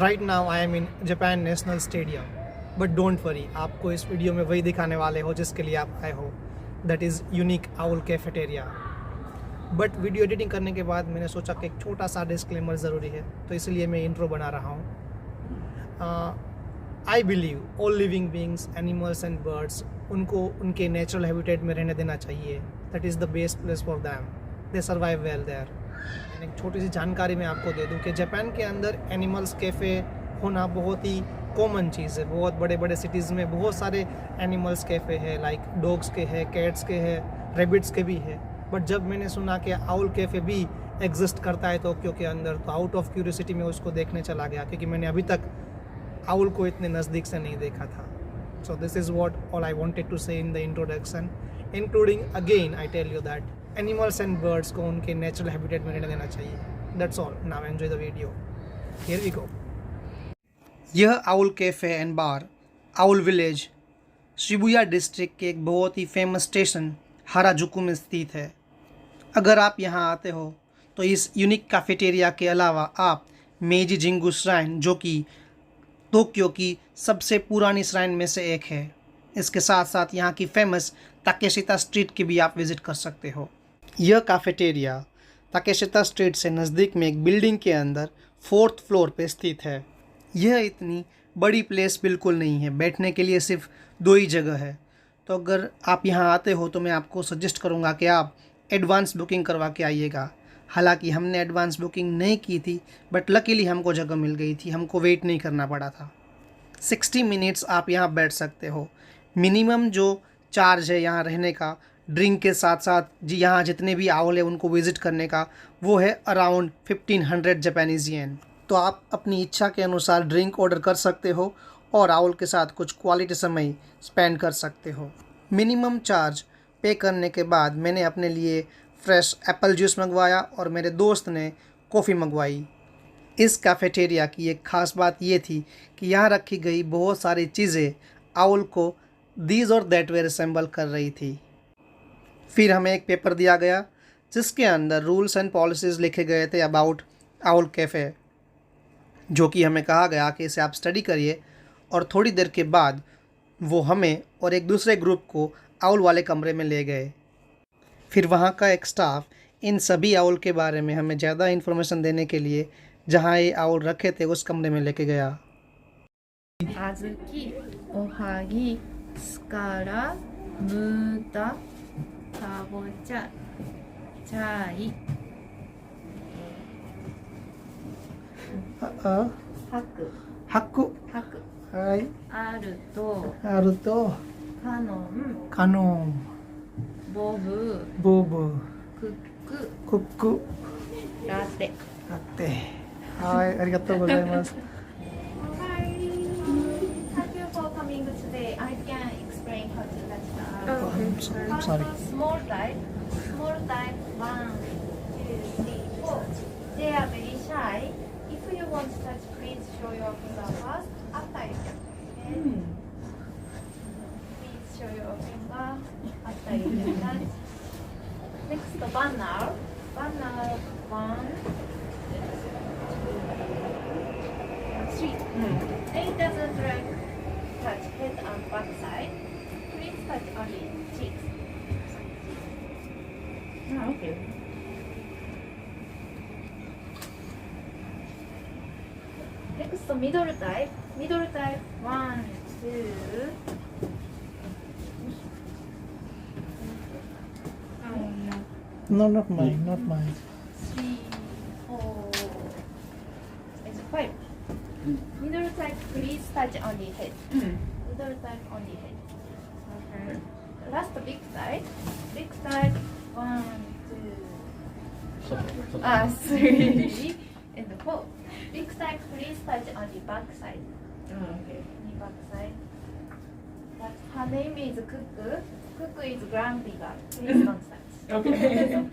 Right now I am in Japan national stadium, but don't worry, आपको इस video में वही दिखाने वाले हो जिसके लिए आप आए हो, that is unique owl cafeteria. But video editing करने के बाद मैंने सोचा कि एक छोटा सा डिस्क्लेमर ज़रूरी है, तो इसलिए मैं इंट्रो बना रहा हूँ। I believe all living beings, animals and birds, उनको उनके नेचुरल हैबिटेट में रहने देना चाहिए। That is the best place for them, they survive well there. एक छोटी सी जानकारी मैं आपको दे दूं कि जापान के अंदर एनिमल्स कैफ़े होना बहुत ही कॉमन चीज़ है। बहुत बड़े बड़े सिटीज़ में बहुत सारे एनिमल्स कैफ़े हैं, लाइक डॉग्स के हैं, कैट्स के हैं, रैबिट्स के भी है। बट जब मैंने सुना कि आउल कैफ़े भी एग्जिस्ट करता है टोक्यो के अंदर, तो आउट ऑफ क्यूरियोसिटी में उसको देखने चला गया, क्योंकि मैंने अभी तक आउल को इतने नज़दीक से नहीं देखा था। So this is what all I wanted to say in the introduction, including again I tell you that animals and birds को उनके नेचुरल हैबिटेट में रहने देना चाहिए। That's all, now enjoy the video, here we go. यह owl cafe and bar owl village Shibuya district के एक बहुत ही फेमस स्टेशन हाराजुकु में स्थित है। अगर आप यहाँ आते हो तो इस यूनिक कैफेटेरिया के अलावा आप मेजी जिंगू श्राइन, जो कि टोक्यो की सबसे पुरानी श्राइन में से एक है, इसके साथ साथ यहाँ की फेमस ताकेशिता स्ट्रीट की भी आप विज़िट कर सकते हो। यह कैफेटेरिया ताकेशिता स्ट्रीट से नज़दीक में एक बिल्डिंग के अंदर 4th फ्लोर पे स्थित है। यह इतनी बड़ी प्लेस बिल्कुल नहीं है, बैठने के लिए सिर्फ 2 ही जगह है। तो अगर आप यहाँ आते हो तो मैं आपको सजेस्ट करूँगा कि आप एडवांस बुकिंग करवा के आइएगा। हालांकि हमने एडवांस बुकिंग नहीं की थी, बट लकीली हमको जगह मिल गई थी, हमको वेट नहीं करना पड़ा था। 60 मिनट्स आप यहाँ बैठ सकते हो। मिनिमम जो चार्ज है यहाँ रहने का, ड्रिंक के साथ साथ जी यहाँ जितने भी आउल है उनको विज़िट करने का, वो है अराउंड 1500 जापानीज़ येन। तो आप अपनी इच्छा के अनुसार ड्रिंक ऑर्डर कर सकते हो और आउल के साथ कुछ क्वालिटी समय स्पेंड कर सकते हो। मिनिमम चार्ज पे करने के बाद मैंने अपने लिए फ्रेश एप्पल जूस मंगवाया और मेरे दोस्त ने कॉफ़ी मंगवाई। इस कैफेटेरिया की एक ख़ास बात ये थी कि यहाँ रखी गई बहुत सारी चीज़ें आउल को दीज और दैट वे रिसेंबल कर रही थी। फिर हमें एक पेपर दिया गया जिसके अंदर रूल्स एंड पॉलिसीज़ लिखे गए थे अबाउट आउल कैफ़े, जो कि हमें कहा गया कि इसे आप स्टडी करिए। और थोड़ी देर के बाद वो हमें और एक दूसरे ग्रुप को आउल वाले कमरे में ले गए। फिर वहाँ का एक स्टाफ इन सभी आउल के बारे में हमें ज़्यादा इन्फॉर्मेशन देने के लिए जहाँ ये आउल रखे थे उस कमरे में लेके गया। आजुकी, ओहागी, स्कारा, मुता, काबोचा, चाय, हाकु, हक्कू, हाकु, हाय, आरुतो, आरुतो, Kanan, Kanom, Bobu, Bobo, Kukku, Kukku, Latte. Latte. Hi, आरिगातो गोजाइमासु। Thank you for coming today. I can explain how to touch the arrow. I'm sorry. Small type, 1, 2, 3, 4. They are very shy. If you want to touch, please show your finger first. After you can. Okay? Please show your finger. After you can touch. Next, banner. Banner 1, 2, 3. It doesn't like touch head and back side. Please touch only cheeks. Okay. Next, middle type. Middle type 1, 2. No, not mine, not mine. 3, 4. It's 5. Middle type, please touch on the head. Middle type on the head. Okay. Last big type. Big type 1, 2, 3, and 4. Big type, please touch on the back side. Okay. The back side. But her name is Kuku. Kuku is grandbigger. Please don't touch. Okay.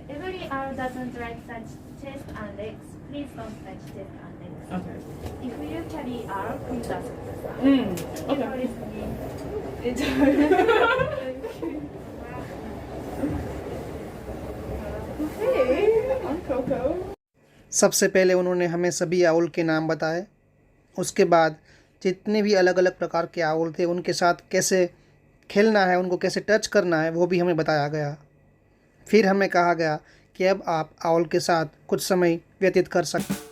Every arm doesn't like touch chest and legs. Please don't touch chest and legs. Okay. If you carry arm, please ask. Okay. Hey, I'm Coco. सबसे पहले उन्होंने हमें सभी owl के नाम बताए। उसके बाद जितने भी अलग अलग प्रकार के आउल थे उनके साथ कैसे खेलना है, उनको कैसे टच करना है, वो भी हमें बताया गया। फिर हमें कहा गया कि अब आप आउल के साथ कुछ समय व्यतीत कर सकते।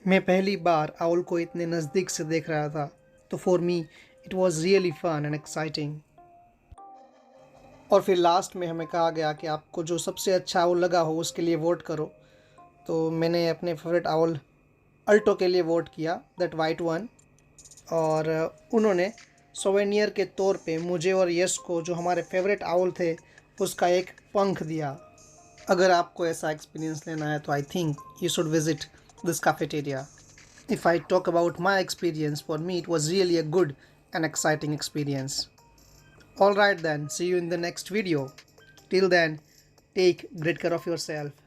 मैं पहली बार आउल को इतने नज़दीक से देख रहा था, तो for me it was really fun and exciting. और फिर लास्ट में हमें कहा गया कि आपको जो सबसे अच्छा आउल लगा हो उसके लिए वोट करो। तो मैंने अपने फेवरेट आउल अल्टो के लिए वोट किया, दैट वाइट वन। और उन्होंने सोवेनियर के तौर पे मुझे और यश को, जो हमारे फेवरेट आउल थे, उसका एक पंख दिया। अगर आपको ऐसा एक्सपीरियंस लेना है तो I think you should visit this cafeteria. If I talk about my experience, for me it was really a good and exciting experience. Alright then, see you in the next video. Till then, take great care of yourself.